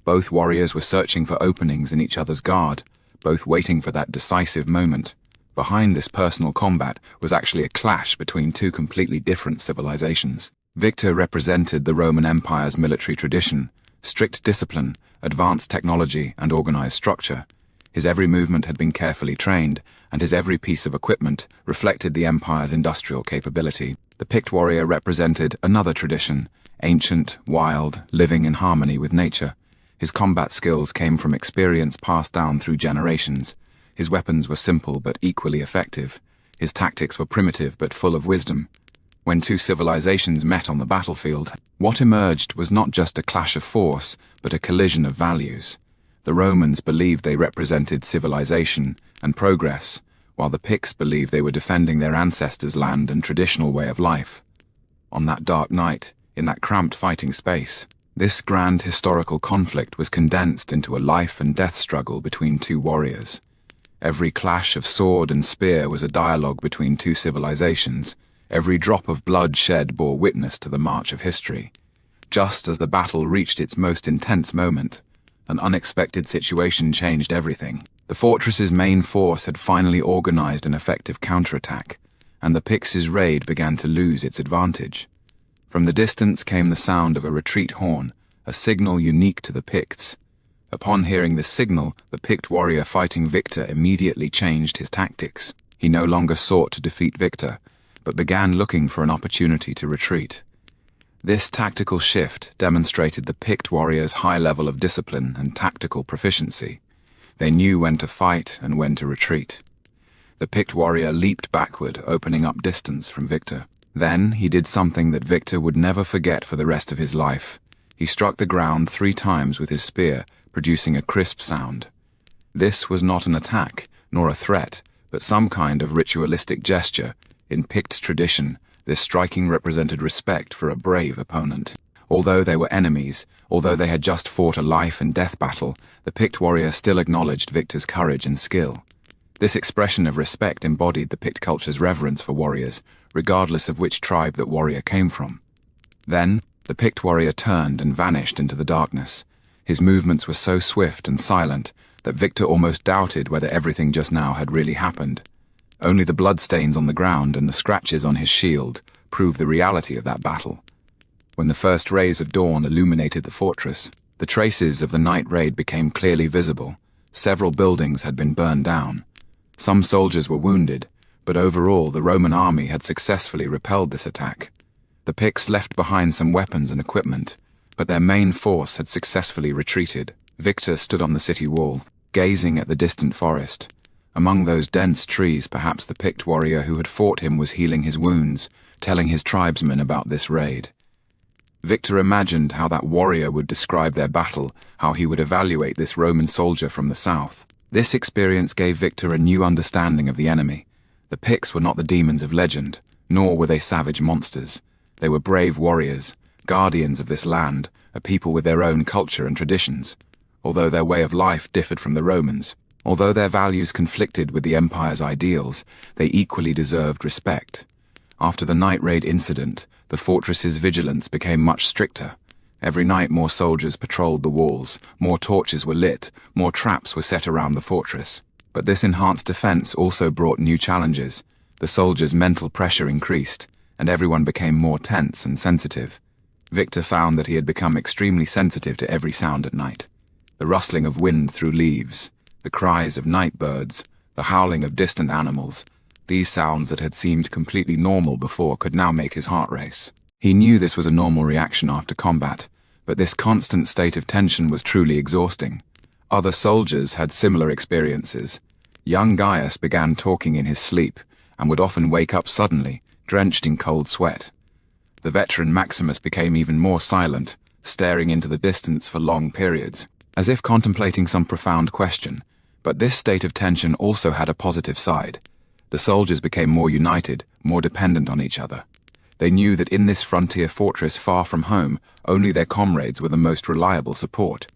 Both warriors were searching for openings in each other's guard, both waiting for that decisive moment. Behind this personal combat was actually a clash between two completely different civilizations. Victor represented the Roman Empire's military tradition, strict discipline, advanced technology, and organized structure. His every movement had been carefully trained, and his every piece of equipment reflected the Empire's industrial capability. The picked warrior represented another tradition, ancient, wild, living in harmony with nature. His combat skills came from experience passed down through generations. His weapons were simple but equally effective. His tactics were primitive but full of wisdom. When two civilizations met on the battlefield, what emerged was not just a clash of force, but a collision of values. The Romans believed they represented civilization and progress, while the Picts believed they were defending their ancestors' land and traditional way of life. On that dark night, in that cramped fighting space, this grand historical conflict was condensed into a life and death struggle between two warriors. Every clash of sword and spear was a dialogue between two civilizations. Every drop of blood shed bore witness to the march of history. Just as the battle reached its most intense moment, an unexpected situation changed everything. The fortress's main force had finally organized an effective counterattack, and the Picts' raid began to lose its advantage. From the distance came the sound of a retreat horn, a signal unique to the Picts. Upon hearing this signal, the Pict warrior fighting Victor immediately changed his tactics. He no longer sought to defeat Victor, but began looking for an opportunity to retreat. This tactical shift demonstrated the Pict warriors' high level of discipline and tactical proficiency. They knew when to fight and when to retreat. The Pict warrior leaped backward, opening up distance from Victor. Then he did something that Victor would never forget for the rest of his life. He struck the ground 3 times with his spear, producing a crisp sound. This was not an attack, nor a threat, but some kind of ritualistic gesture. In Pict tradition, this striking represented respect for a brave opponent. Although they were enemies, although they had just fought a life-and-death battle, the Pict warrior still acknowledged Victor's courage and skill. This expression of respect embodied the Pict culture's reverence for warriors, regardless of which tribe that warrior came from. Then, the Pict warrior turned and vanished into the darkness. His movements were so swift and silent that Victor almost doubted whether everything just now had really happened. Only the bloodstains on the ground and the scratches on his shield proved the reality of that battle. When the first rays of dawn illuminated the fortress, the traces of the night raid became clearly visible. Several buildings had been burned down. Some soldiers were wounded, but overall the Roman army had successfully repelled this attack. The Picts left behind some weapons and equipment, but their main force had successfully retreated. Victor stood on the city wall, gazing at the distant forest. Among those dense trees, perhaps the Pict warrior who had fought him was healing his wounds, telling his tribesmen about this raid. Victor imagined how that warrior would describe their battle, how he would evaluate this Roman soldier from the south. This experience gave Victor a new understanding of the enemy. The Picts were not the demons of legend, nor were they savage monsters. They were brave warriors, guardians of this land, a people with their own culture and traditions. Although their way of life differed from the Romans, although their values conflicted with the empire's ideals, they equally deserved respect. After the night raid incident, the fortress's vigilance became much stricter. Every night more soldiers patrolled the walls, more torches were lit, more traps were set around the fortress. But this enhanced defense also brought new challenges. The soldiers' mental pressure increased, and everyone became more tense and sensitive. Victor found that he had become extremely sensitive to every sound at night. The rustling of wind through leaves, the cries of night birds, the howling of distant animals. These sounds that had seemed completely normal before could now make his heart race. He knew this was a normal reaction after combat, but this constant state of tension was truly exhausting. Other soldiers had similar experiences. Young Gaius began talking in his sleep, and would often wake up suddenly, drenched in cold sweat. The veteran Maximus became even more silent, staring into the distance for long periods, as if contemplating some profound question. But this state of tension also had a positive side. The soldiers became more united, more dependent on each other. They knew that in this frontier fortress far from home, only their comrades were the most reliable support.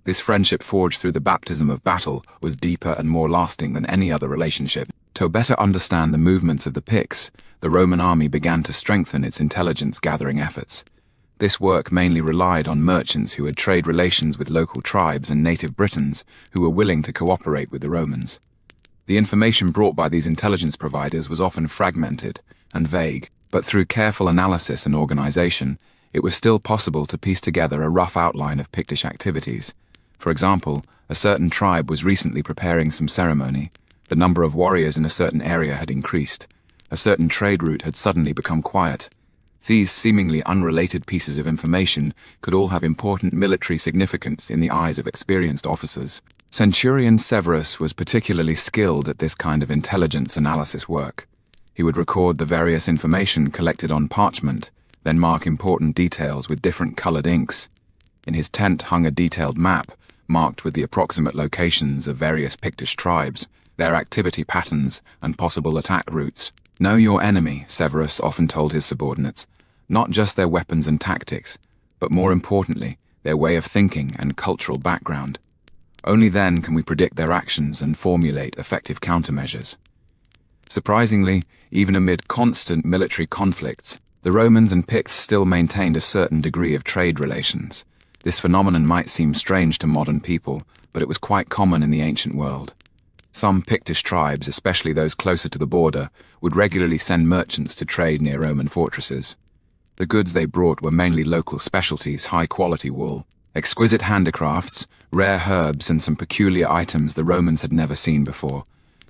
This friendship forged through the baptism of battle was deeper and more lasting than any other relationship. To better understand the movements of the Picts, the Roman army began to strengthen its intelligence-gathering efforts. This work mainly relied on merchants who had trade relations with local tribes and native Britons who were willing to cooperate with the Romans. The information brought by these intelligence providers was often fragmented and vague, but through careful analysis and organization, it was still possible to piece together a rough outline of Pictish activities. For example, a certain tribe was recently preparing some ceremony. The number of warriors in a certain area had increased. A certain trade route had suddenly become quiet. These seemingly unrelated pieces of information could all have important military significance in the eyes of experienced officers. Centurion Severus was particularly skilled at this kind of intelligence analysis work. He would record the various information collected on parchment, then mark important details with different colored inks. In his tent hung a detailed map, marked with the approximate locations of various Pictish tribes, their activity patterns, and possible attack routes. Know your enemy, Severus often told his subordinates, not just their weapons and tactics, but more importantly, their way of thinking and cultural background. Only then can we predict their actions and formulate effective countermeasures. Surprisingly, even amid constant military conflicts, the Romans and Picts still maintained a certain degree of trade relations. This phenomenon might seem strange to modern people, but it was quite common in the ancient world. Some Pictish tribes, especially those closer to the border, would regularly send merchants to trade near Roman fortresses. The goods they brought were mainly local specialties, high-quality wool, exquisite handicrafts, rare herbs, and some peculiar items the Romans had never seen before.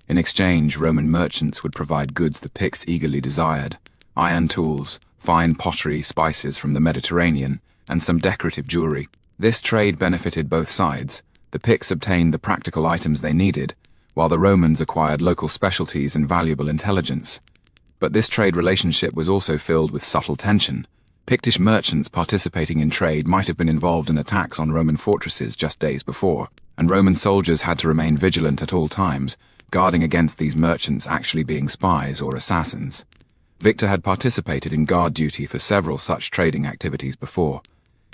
In exchange, Roman merchants would provide goods the Picts eagerly desired: iron tools, fine pottery, spices from the Mediterranean, and some decorative jewelry. This trade benefited both sides. The Picts obtained the practical items they needed, while the Romans acquired local specialties and valuable intelligence. But this trade relationship was also filled with subtle tension. Pictish merchants participating in trade might have been involved in attacks on Roman fortresses just days before, and Roman soldiers had to remain vigilant at all times, guarding against these merchants actually being spies or assassins. Victor had participated in guard duty for several such trading activities before.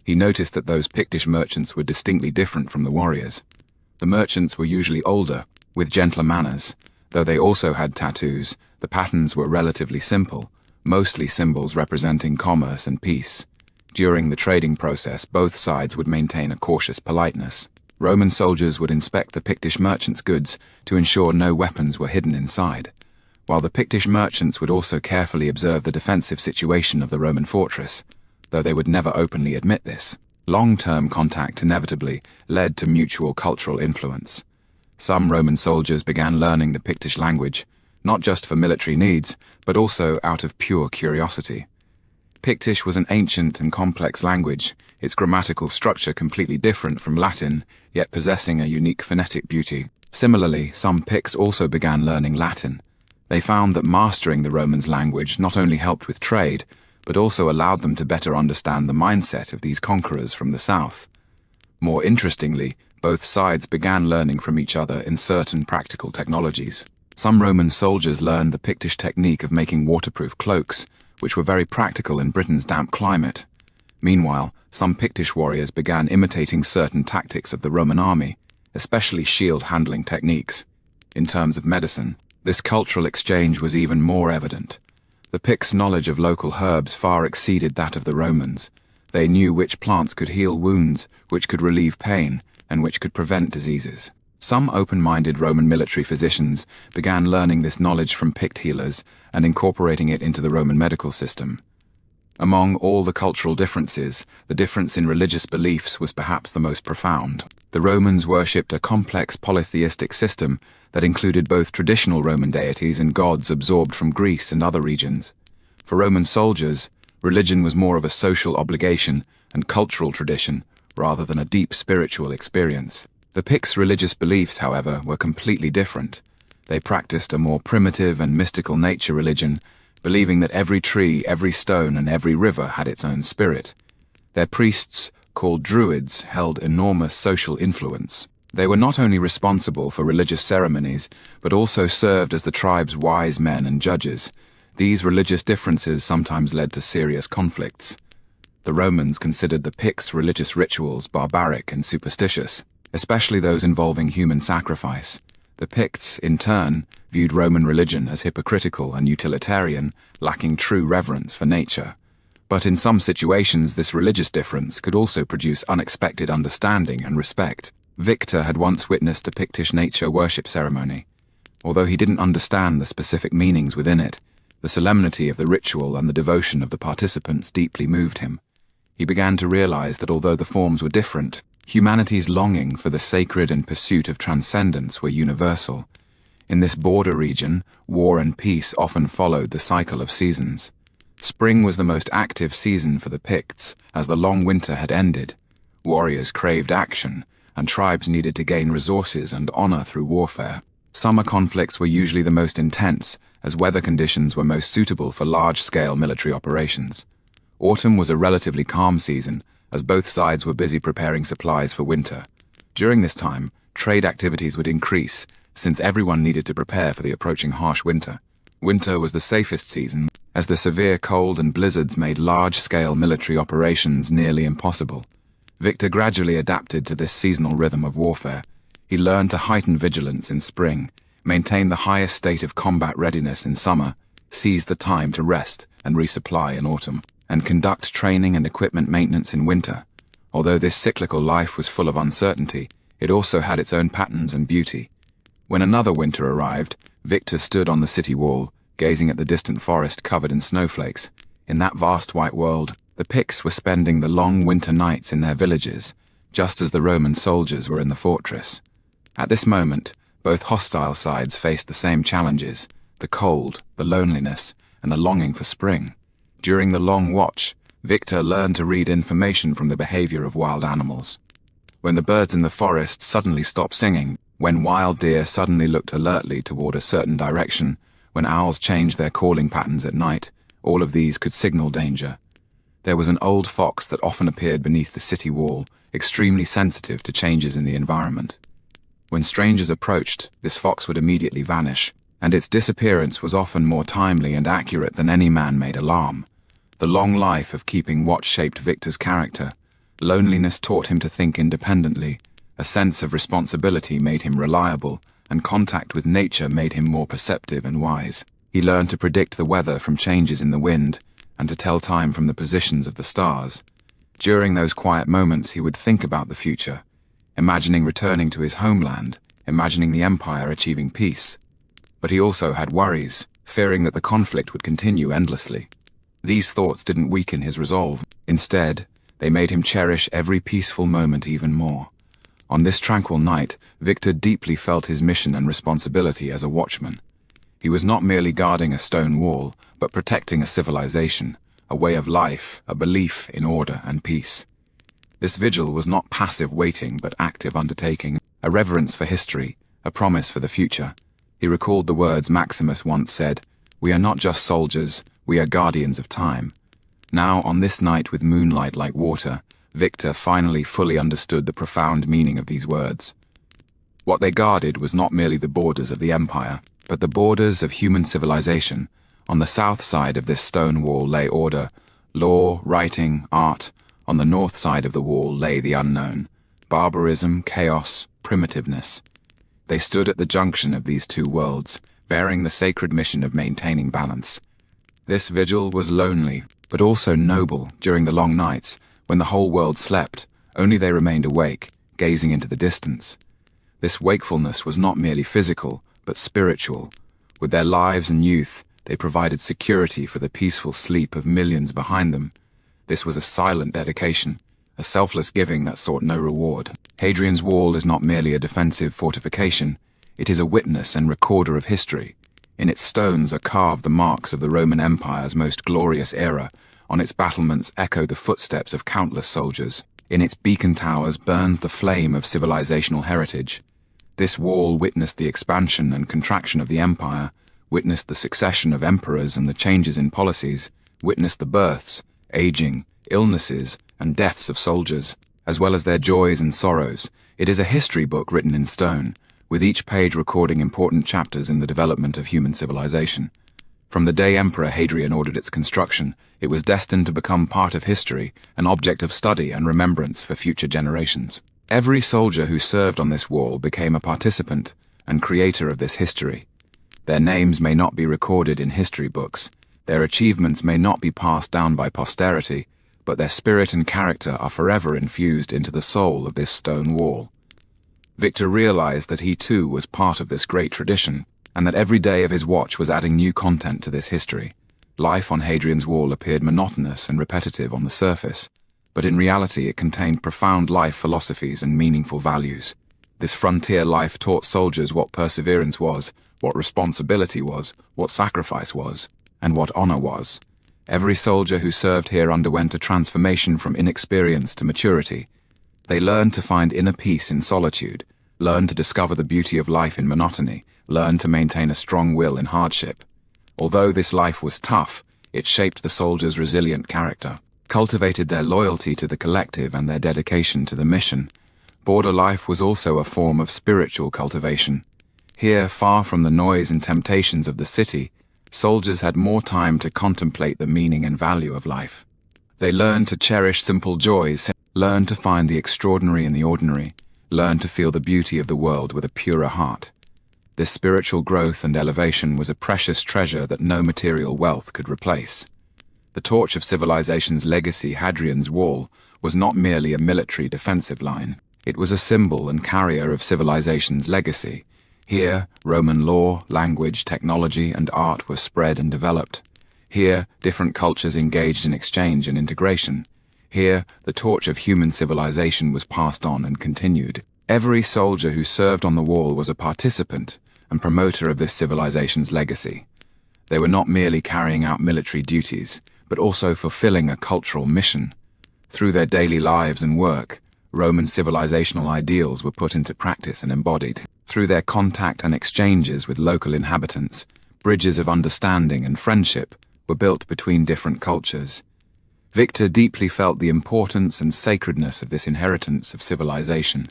He noticed that those Pictish merchants were distinctly different from the warriors. The merchants were usually older, with gentler manners. Though they also had tattoos, the patterns were relatively simple, mostly symbols representing commerce and peace. During the trading process, both sides would maintain a cautious politeness. Roman soldiers would inspect the Pictish merchants' goods to ensure no weapons were hidden inside, while the Pictish merchants would also carefully observe the defensive situation of the Roman fortress, though they would never openly admit this. Long-term contact inevitably led to mutual cultural influence. Some Roman soldiers began learning the Pictish language, not just for military needs, but also out of pure curiosity. Pictish was an ancient and complex language, its grammatical structure completely different from Latin, yet possessing a unique phonetic beauty. Similarly, some Picts also began learning Latin. They found that mastering the Romans' language not only helped with trade, but also allowed them to better understand the mindset of these conquerors from the south. More interestingly, both sides began learning from each other in certain practical technologies. Some Roman soldiers learned the Pictish technique of making waterproof cloaks, which were very practical in Britain's damp climate. Meanwhile, some Pictish warriors began imitating certain tactics of the Roman army, especially shield-handling techniques. In terms of medicine, this cultural exchange was even more evident. The Picts' knowledge of local herbs far exceeded that of the Romans. They knew which plants could heal wounds, which could relieve pain, and which could prevent diseases. Some open-minded Roman military physicians began learning this knowledge from Pict healers and incorporating it into the Roman medical system. Among all the cultural differences, the difference in religious beliefs was perhaps the most profound. The Romans worshipped a complex polytheistic system that included both traditional Roman deities and gods absorbed from Greece and other regions. For Roman soldiers, religion was more of a social obligation and cultural tradition rather than a deep spiritual experience. The Picts' religious beliefs, however, were completely different. They practiced a more primitive and mystical nature religion, believing that every tree, every stone, and every river had its own spirit. Their priests, called Druids, held enormous social influence. They were not only responsible for religious ceremonies, but also served as the tribe's wise men and judges. These religious differences sometimes led to serious conflicts. The Romans considered the Picts' religious rituals barbaric and superstitious, especially those involving human sacrifice. The Picts, in turn, viewed Roman religion as hypocritical and utilitarian, lacking true reverence for nature. But in some situations, this religious difference could also produce unexpected understanding and respect. Victor had once witnessed a Pictish nature worship ceremony. Although he didn't understand the specific meanings within it, the solemnity of the ritual and the devotion of the participants deeply moved him. He began to realize that although the forms were different, humanity's longing for the sacred and pursuit of transcendence were universal. In this border region, war and peace often followed the cycle of seasons. Spring was the most active season for the Picts, as the long winter had ended. Warriors craved action, and tribes needed to gain resources and honor through warfare. Summer conflicts were usually the most intense, as weather conditions were most suitable for large-scale military operations. Autumn was a relatively calm season, as both sides were busy preparing supplies for winter. During this time, trade activities would increase, since everyone needed to prepare for the approaching harsh winter. Winter was the safest season, as the severe cold and blizzards made large-scale military operations nearly impossible. Victor gradually adapted to this seasonal rhythm of warfare. He learned to heighten vigilance in spring, maintain the highest state of combat readiness in summer, seize the time to rest and resupply in autumn, and conduct training and equipment maintenance in winter. Although this cyclical life was full of uncertainty, it also had its own patterns and beauty. When another winter arrived, Victor stood on the city wall, gazing at the distant forest covered in snowflakes. In that vast white world, the Picts were spending the long winter nights in their villages, just as the Roman soldiers were in the fortress. At this moment, both hostile sides faced the same challenges: the cold, the loneliness, and the longing for spring. During the long watch, Victor learned to read information from the behavior of wild animals. When the birds in the forest suddenly stopped singing, when wild deer suddenly looked alertly toward a certain direction, when owls changed their calling patterns at night, all of these could signal danger. There was an old fox that often appeared beneath the city wall, extremely sensitive to changes in the environment. When strangers approached, this fox would immediately vanish, and its disappearance was often more timely and accurate than any man-made alarm. The long life of keeping watch shaped Victor's character. Loneliness taught him to think independently, a sense of responsibility made him reliable, and contact with nature made him more perceptive and wise. He learned to predict the weather from changes in the wind, and to tell time from the positions of the stars. During those quiet moments he would think about the future, imagining returning to his homeland, imagining the empire achieving peace. But he also had worries, fearing that the conflict would continue endlessly. These thoughts didn't weaken his resolve. Instead, they made him cherish every peaceful moment even more. On this tranquil night, Victor deeply felt his mission and responsibility as a watchman. He was not merely guarding a stone wall, but protecting a civilization, a way of life, a belief in order and peace. This vigil was not passive waiting but active undertaking, a reverence for history, a promise for the future. He recalled the words Maximus once said, "We are not just soldiers, we are guardians of time." Now, on this night with moonlight like water, Victor finally fully understood the profound meaning of these words. What they guarded was not merely the borders of the empire, but the borders of human civilization. On the south side of this stone wall lay order, law, writing, art. On the north side of the wall lay the unknown, barbarism, chaos, primitiveness. They stood at the junction of these two worlds, bearing the sacred mission of maintaining balance. This vigil was lonely, but also noble. During the long nights, when the whole world slept, only they remained awake, gazing into the distance. This wakefulness was not merely physical, but spiritual. With their lives and youth, they provided security for the peaceful sleep of millions behind them. This was a silent dedication, a selfless giving that sought no reward. Hadrian's Wall is not merely a defensive fortification, it is a witness and recorder of history. In its stones are carved the marks of the Roman Empire's most glorious era. On its battlements echo the footsteps of countless soldiers. In its beacon towers burns the flame of civilizational heritage. This wall witnessed the expansion and contraction of the empire, witnessed the succession of emperors and the changes in policies, witnessed the births, aging, illnesses, and deaths of soldiers, as well as their joys and sorrows. It is a history book written in stone, with each page recording important chapters in the development of human civilization. From the day Emperor Hadrian ordered its construction, it was destined to become part of history, an object of study and remembrance for future generations. Every soldier who served on this wall became a participant and creator of this history. Their names may not be recorded in history books, their achievements may not be passed down by posterity, but their spirit and character are forever infused into the soul of this stone wall. Victor realized that he too was part of this great tradition, and that every day of his watch was adding new content to this history. Life on Hadrian's Wall appeared monotonous and repetitive on the surface, but in reality it contained profound life philosophies and meaningful values. This frontier life taught soldiers what perseverance was, what responsibility was, what sacrifice was, and what honor was. Every soldier who served here underwent a transformation from inexperience to maturity. They learned to find inner peace in solitude, learned to discover the beauty of life in monotony, learned to maintain a strong will in hardship. Although this life was tough, it shaped the soldiers' resilient character, cultivated their loyalty to the collective and their dedication to the mission. Border life was also a form of spiritual cultivation. Here, far from the noise and temptations of the city, soldiers had more time to contemplate the meaning and value of life. They learned to cherish simple joys, learned to find the extraordinary in the ordinary, learned to feel the beauty of the world with a purer heart. This spiritual growth and elevation was a precious treasure that no material wealth could replace. The torch of civilization's legacy, Hadrian's Wall, was not merely a military defensive line. It was a symbol and carrier of civilization's legacy. Here, Roman law, language, technology, and art were spread and developed. Here, different cultures engaged in exchange and integration. Here, the torch of human civilization was passed on and continued. Every soldier who served on the wall was a participant and promoter of this civilization's legacy. They were not merely carrying out military duties, but also fulfilling a cultural mission. Through their daily lives and work, Roman civilizational ideals were put into practice and embodied. Through their contact and exchanges with local inhabitants, Bridges of understanding and friendship were built between different cultures. Victor deeply felt the importance and sacredness of this inheritance of civilization.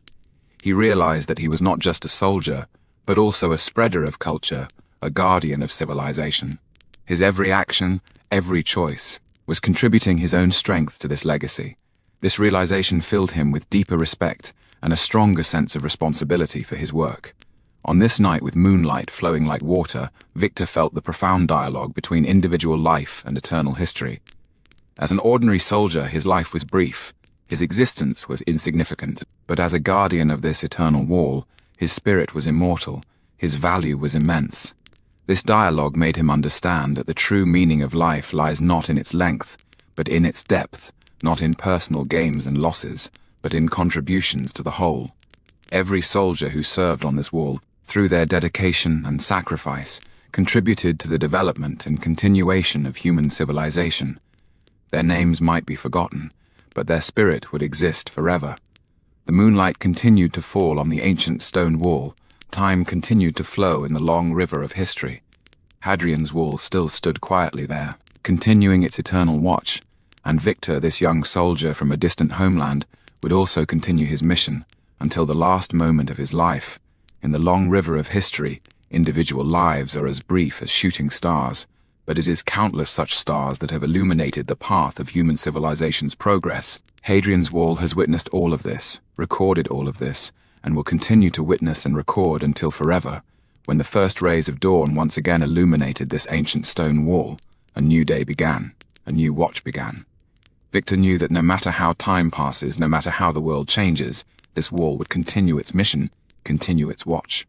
He realized that he was not just a soldier, but also a spreader of culture, a guardian of civilization. His every action, every choice, was contributing his own strength to this legacy. This realization filled him with deeper respect and a stronger sense of responsibility for his work. On this night, with moonlight flowing like water, Victor felt the profound dialogue between individual life and eternal history. As an ordinary soldier, his life was brief, his existence was insignificant, but as a guardian of this eternal wall, his spirit was immortal, his value was immense. This dialogue made him understand that the true meaning of life lies not in its length, but in its depth, not in personal gains and losses, but in contributions to the whole. Every soldier who served on this wall, through their dedication and sacrifice, contributed to the development and continuation of human civilization. Their names might be forgotten, but their spirit would exist forever. The moonlight continued to fall on the ancient stone wall. Time continued to flow in the long river of history. Hadrian's Wall still stood quietly there, continuing its eternal watch, and Victor, this young soldier from a distant homeland, would also continue his mission until the last moment of his life. In the long river of history, individual lives are as brief as shooting stars, but it is countless such stars that have illuminated the path of human civilization's progress. Hadrian's Wall has witnessed all of this, recorded all of this, and will continue to witness and record until forever. When the first rays of dawn once again illuminated this ancient stone wall, a new day began, a new watch began. Victor knew that no matter how time passes, no matter how the world changes, this wall would continue its mission, continue its watch.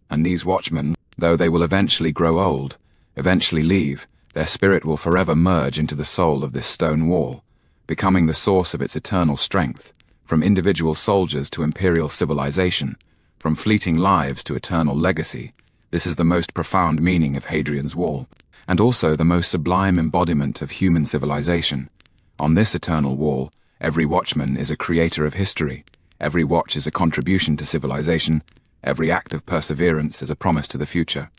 And these watchmen, though they will eventually grow old, eventually leave, their spirit will forever merge into the soul of this stone wall, becoming the source of its eternal strength, from individual soldiers to imperial civilization, from fleeting lives to eternal legacy. This is the most profound meaning of Hadrian's Wall, and also the most sublime embodiment of human civilization. On this eternal wall, every watchman is a creator of history, every watch is a contribution to civilization, every act of perseverance is a promise to the future.